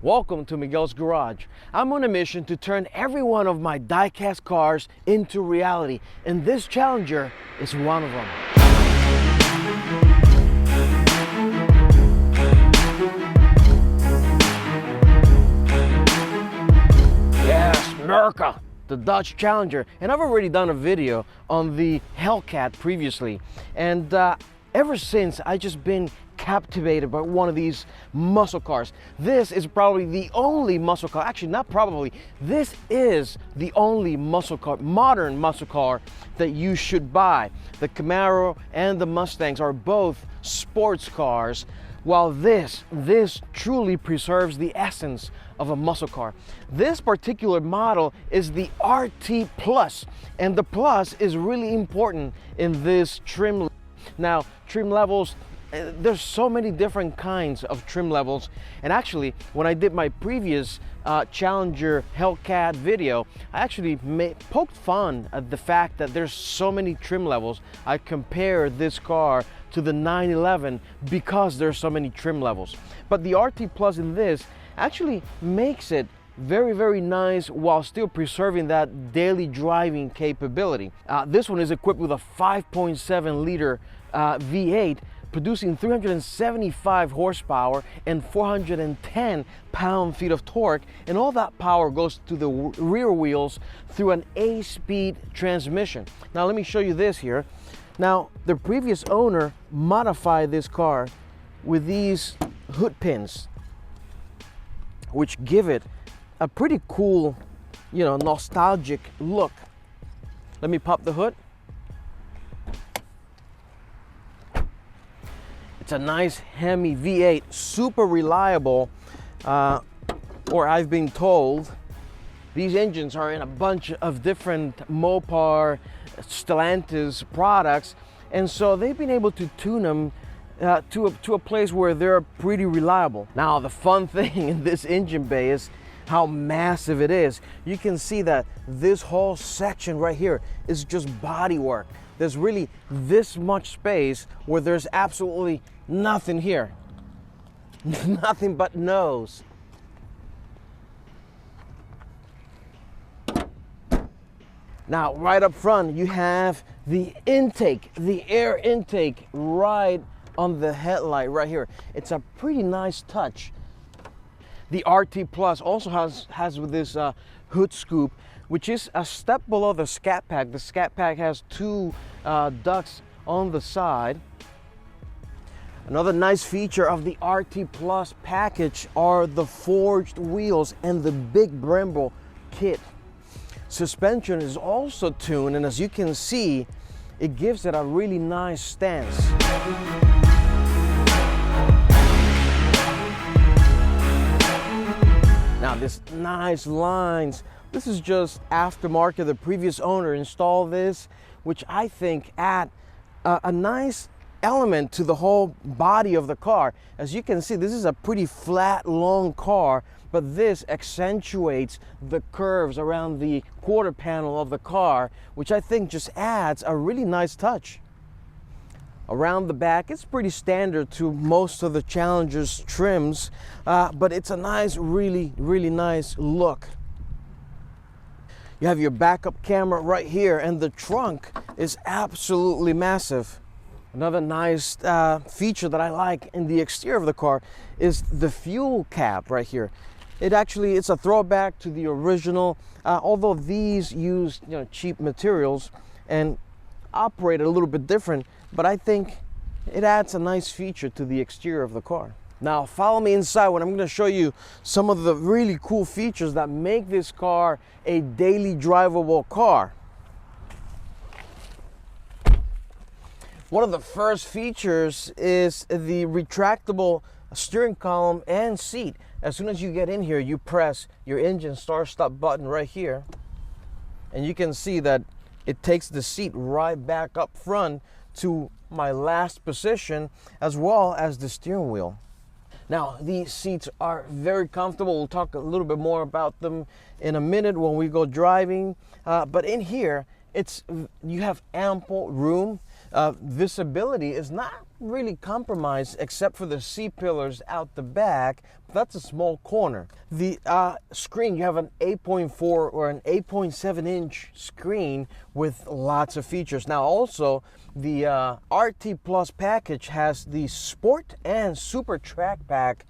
Welcome to Miguel's Garage. I'm on a mission to turn every one of my diecast cars into reality, and this Challenger is one of them. Yes, America, the Dodge Challenger. And I've already done a video on the Hellcat previously, and ever since I just been captivated by one of these muscle cars. This is probably the only muscle car, actually not probably, this is the only muscle car, modern muscle car that you should buy. The Camaro and the Mustangs are both sports cars, while this truly preserves the essence of a muscle car. This particular model is the RT Plus, and the Plus is really important in this trim. Now, trim levels, there's so many different kinds of trim levels, and actually when I did my previous Challenger Hellcat video, I actually poked fun at the fact that there's so many trim levels. I compared this car to the 911 because there's so many trim levels. But the RT Plus in this actually makes it very nice while still preserving that daily driving capability. This one is equipped with a 5.7 liter V8, producing 375 horsepower and 410 pound-feet of torque, and all that power goes to the rear wheels through an 8-speed transmission. Now let me show you this here. Now the previous owner modified this car with these hood pins, which give it a pretty cool, nostalgic look. Let me pop the hood. It's a nice Hemi V8, super reliable, or I've been told these engines are in a bunch of different Mopar, Stellantis products, and so they've been able to tune them to a place where they're pretty reliable. Now the fun thing in this engine bay is how massive it is. You can see that this whole section right here is just bodywork. There's really this much space where there's absolutely nothing here. Nothing but nose. Now, right up front, you have the intake, the air intake right on the headlight right here. It's a pretty nice touch. The RT Plus also has with this hood scoop, which is a step below the Scat Pack. The Scat Pack has two ducts on the side. Another nice feature of the RT Plus package are the forged wheels and the big Brembo kit. Suspension is also tuned, and as you can see, it gives it a really nice stance. Now this nice lines, this is just aftermarket. The previous owner installed this, which I think add a nice element to the whole body of the car. As you can see, this is a pretty flat, long car, but this accentuates the curves around the quarter panel of the car, which I think just adds a really nice touch. Around the back, it's pretty standard to most of the Challenger's trims, but it's a nice, really nice look. You have your backup camera right here, and the trunk is absolutely massive. Another nice feature that I like in the exterior of the car is the fuel cap right here. It's a throwback to the original, although these use cheap materials and operate a little bit different, but I think it adds a nice feature to the exterior of the car. Now follow me inside when I'm going to show you some of the really cool features that make this car a daily drivable car. One of the first features is the retractable steering column and seat. As soon as you get in here, you press your engine start-stop button right here, and you can see that it takes the seat right back up front to my last position, as well as the steering wheel. Now these seats are very comfortable. We'll talk a little bit more about them in a minute when we go driving, but in here you have ample room. Visibility is not really compromised except for the C-pillars out the back. That's a small corner. The screen, you have an 8.4 or an 8.7 inch screen with lots of features. Now also, the RT Plus package has the Sport and Super Track Pack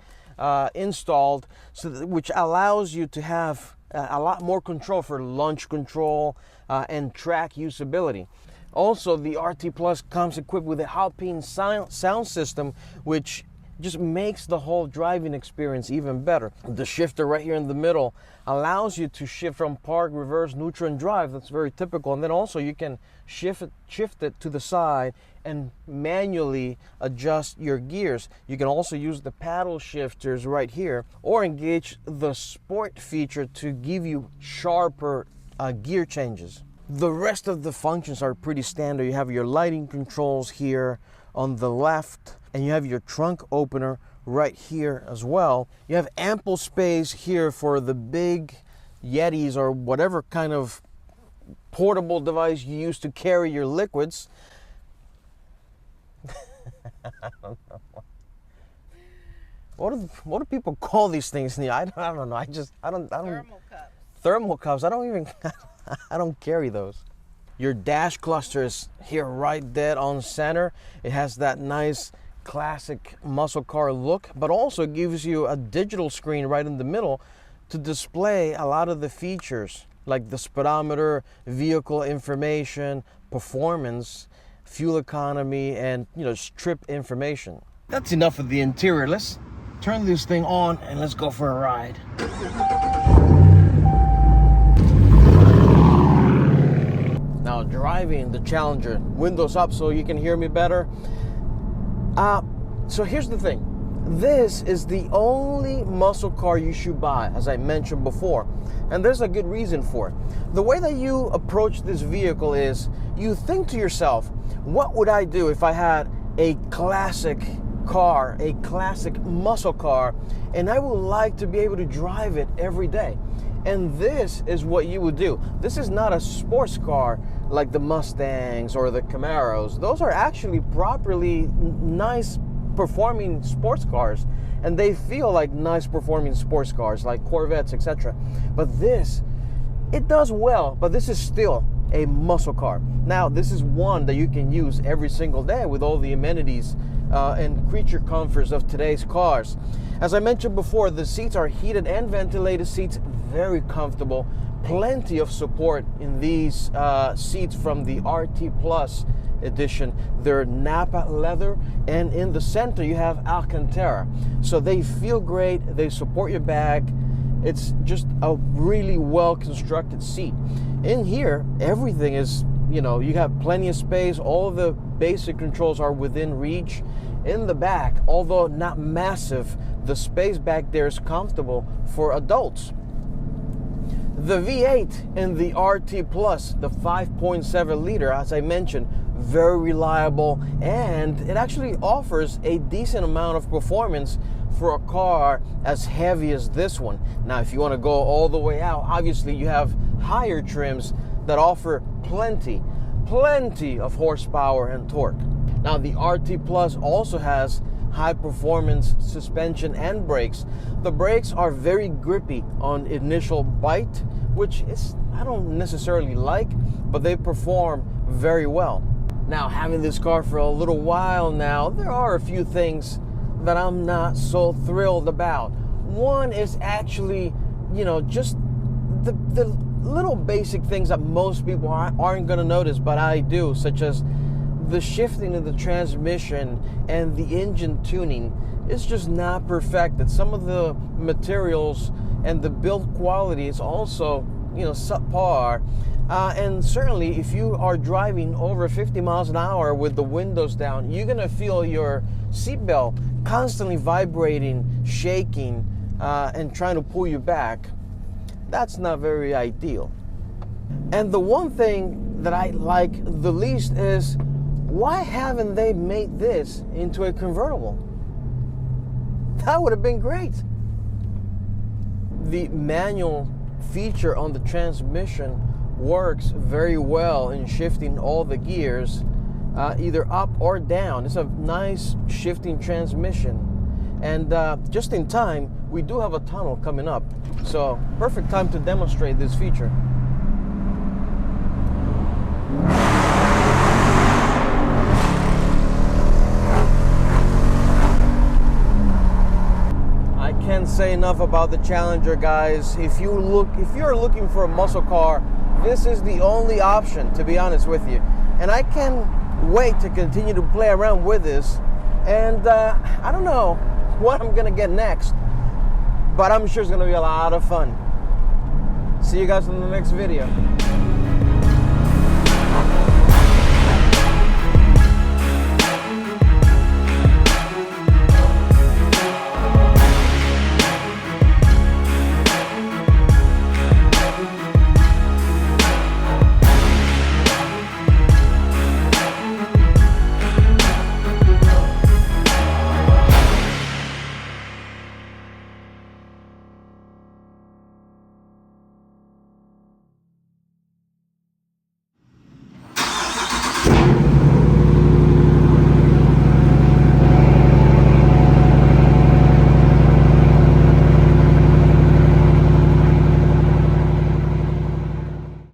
installed, which allows you to have a lot more control for launch control and track usability. Also, the RT Plus comes equipped with a Alpine sound system, which just makes the whole driving experience even better. The shifter right here in the middle allows you to shift from park, reverse, neutral, and drive. That's very typical. And then also you can shift it to the side and manually adjust your gears. You can also use the paddle shifters right here or engage the Sport feature to give you sharper gear changes. The rest of the functions are pretty standard. You have your lighting controls here on the left, and you have your trunk opener right here as well. You have ample space here for the big Yetis or whatever kind of portable device you use to carry your liquids. I don't know. What do people call these things? I don't know. I don't. Thermal cups. Thermal cups. I don't carry those. Your dash cluster is here right dead on center. It has that nice classic muscle car look, but also gives you a digital screen right in the middle to display a lot of the features like the speedometer, vehicle information, performance, fuel economy, and trip information. That's enough of the interior. Let's turn this thing on and let's go for a ride. Now driving the Challenger, windows up so you can hear me better. So here's the thing. This is the only muscle car you should buy, as I mentioned before. And there's a good reason for it. The way that you approach this vehicle is you think to yourself, what would I do if I had a classic car, a classic muscle car, and I would like to be able to drive it every day? And this is what you would do. This is not a sports car like the Mustangs or the Camaros. Those are actually properly nice performing sports cars, and they feel like nice performing sports cars like Corvettes, etc. But this, it does well, but this is still a muscle car. Now, this is one that you can use every single day with all the amenities and creature comforts of today's cars. As I mentioned before, the seats are heated and ventilated seats, very comfortable. Plenty of support in these seats from the RT Plus edition. They're Napa leather, and in the center you have Alcantara. So they feel great, they support your bag. It's just a really well constructed seat. In here, everything is, you have plenty of space. All the basic controls are within reach. In the back, although not massive, the space back there is comfortable for adults. The V8 in the RT Plus, the 5.7 liter, as I mentioned, very reliable, and it actually offers a decent amount of performance for a car as heavy as this one. Now, if you want to go all the way out, obviously you have higher trims that offer plenty of horsepower and torque. Now, the RT Plus also has high performance suspension and brakes. The brakes are very grippy on initial bite, which is I don't necessarily like, but they perform very well. Now, having this car for a little while now, there are a few things that I'm not so thrilled about. One is actually, just the little basic things that most people aren't going to notice, but I do, such as the shifting of the transmission and the engine tuning is just not perfected. Some of the materials and the build quality is also, subpar. And certainly if you are driving over 50 miles an hour with the windows down, you're gonna feel your seatbelt constantly vibrating, shaking, and trying to pull you back. That's not very ideal. And the one thing that I like the least is, why haven't they made this into a convertible? That would have been great. The manual feature on the transmission works very well in shifting all the gears. either up or down. It's a nice shifting transmission. And just in time, we do have a tunnel coming up. So perfect time to demonstrate this feature. I can't say enough about the Challenger, guys. If you're looking for a muscle car, this is the only option, to be honest with you. And I can't wait to continue to play around with this. And I don't know what I'm gonna get next, but I'm sure it's gonna be a lot of fun. See you guys in the next video.